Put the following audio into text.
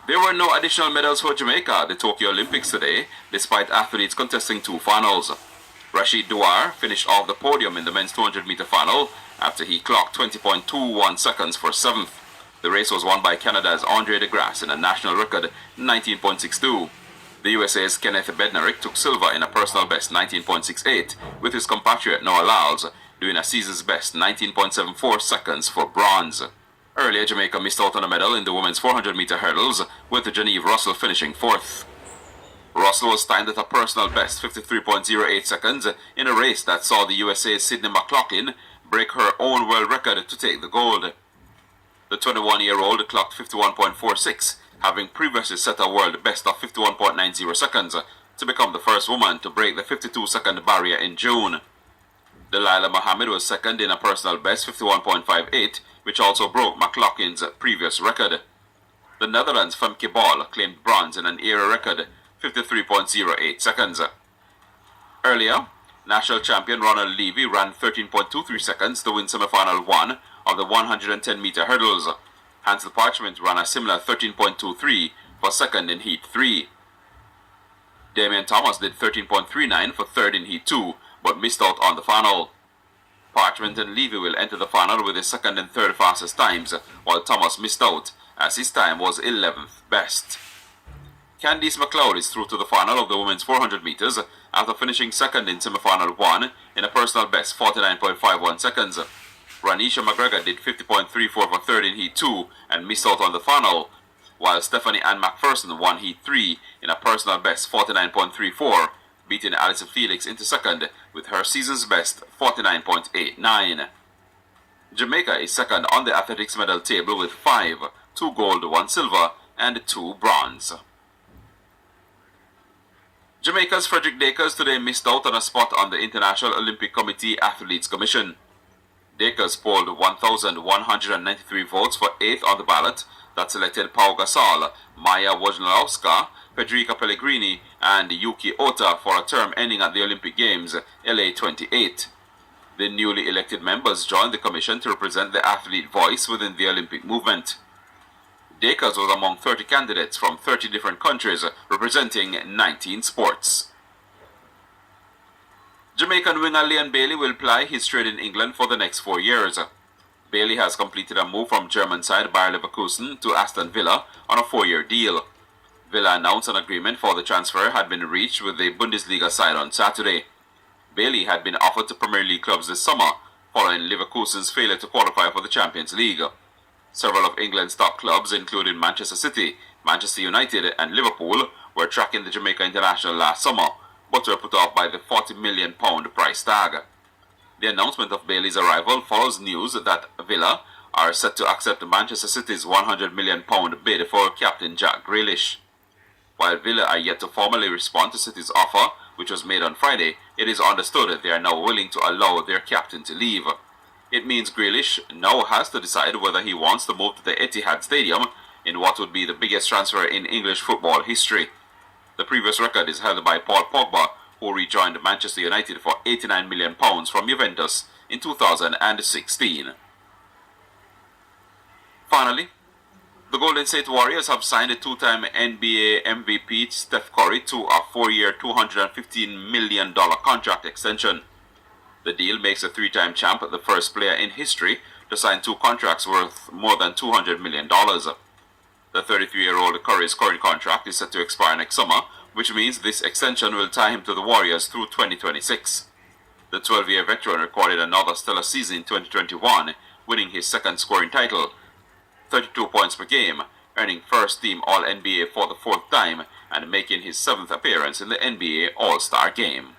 There were no additional medals for Jamaica at the Tokyo Olympics today, despite athletes contesting 2 finals. Rashid Douar finished off the podium in the men's 200-meter final after he clocked 20.21 seconds for 7th. The race was won by Canada's Andre de Grasse in a national record 19.62. The USA's Kenneth Bednarik took silver in a personal best 19.68, with his compatriot Noah Lyles doing a season's best 19.74 seconds for bronze. Earlier, Jamaica missed out on a medal in the women's 400-meter hurdles, with Genevieve Russell finishing 4th. Russell was timed at a personal best 53.08 seconds in a race that saw the USA's Sydney McLaughlin break her own world record to take the gold. The 21-year-old clocked 51.46, having previously set a world best of 51.90 seconds to become the first woman to break the 52-second barrier in June. Delilah Muhammad was second in a personal best 51.58, which also broke McLaughlin's previous record. The Netherlands' Femke Bol claimed bronze in an era record 53.08 seconds. Earlier, national champion Ronald Levy ran 13.23 seconds to win semifinal 1 of the 110-meter hurdles. Hansel Parchment ran a similar 13.23 for second in Heat 3. Damian Thomas did 13.39 for third in Heat 2, but missed out on the final. Parchment and Levy will enter the final with his second and third fastest times, while Thomas missed out, as his time was 11th best. Candice McLeod is through to the final of the women's 400 meters after finishing second in semifinal 1 in a personal best 49.51 seconds. Ranisha McGregor did 50.34 for third in Heat 2 and missed out on the final, while Stephanie Ann McPherson won Heat 3 in a personal best 49.34, beating Alison Felix into second with her season's best 49.89. Jamaica is second on the athletics medal table with 5, 2 gold, 1 silver, and 2 bronze. Jamaica's Frederick Dakers today missed out on a spot on the International Olympic Committee Athletes Commission. Dakers polled 1,193 votes for 8th on the ballot that selected Pau Gasol, Maya Wojnarowska, Federica Pellegrini, and Yuki Ota for a term ending at the Olympic Games, LA 28. The newly elected members joined the commission to represent the athlete voice within the Olympic movement. Dakers was among 30 candidates from 30 different countries representing 19 sports. Jamaican winger Leon Bailey will ply his trade in England for the next 4 years. Bailey has completed a move from German side Bayer Leverkusen to Aston Villa on a 4-year deal. Villa announced an agreement for the transfer had been reached with the Bundesliga side on Saturday. Bailey had been offered to Premier League clubs this summer, following Leverkusen's failure to qualify for the Champions League. Several of England's top clubs, including Manchester City, Manchester United, and Liverpool, were tracking the Jamaica international last summer, but were put off by the £40 million price tag. The announcement of Bailey's arrival follows news that Villa are set to accept Manchester City's £100 million bid for captain Jack Grealish. While Villa are yet to formally respond to City's offer, which was made on Friday, it is understood that they are now willing to allow their captain to leave. It means Grealish now has to decide whether he wants to move to the Etihad Stadium in what would be the biggest transfer in English football history. The previous record is held by Paul Pogba, who rejoined Manchester United for £89 million from Juventus in 2016. Finally, the Golden State Warriors have signed a 2-time NBA MVP Steph Curry to a 4-year, $215 million contract extension. The deal makes the 3-time champ the first player in history to sign 2 contracts worth more than $200 million. The 33-year-old Curry's current contract is set to expire next summer, which means this extension will tie him to the Warriors through 2026. The 12-year veteran recorded another stellar season in 2021, winning his second scoring title, 32 points per game, earning first-team All-NBA for the 4th time, and making his 7th appearance in the NBA All-Star Game.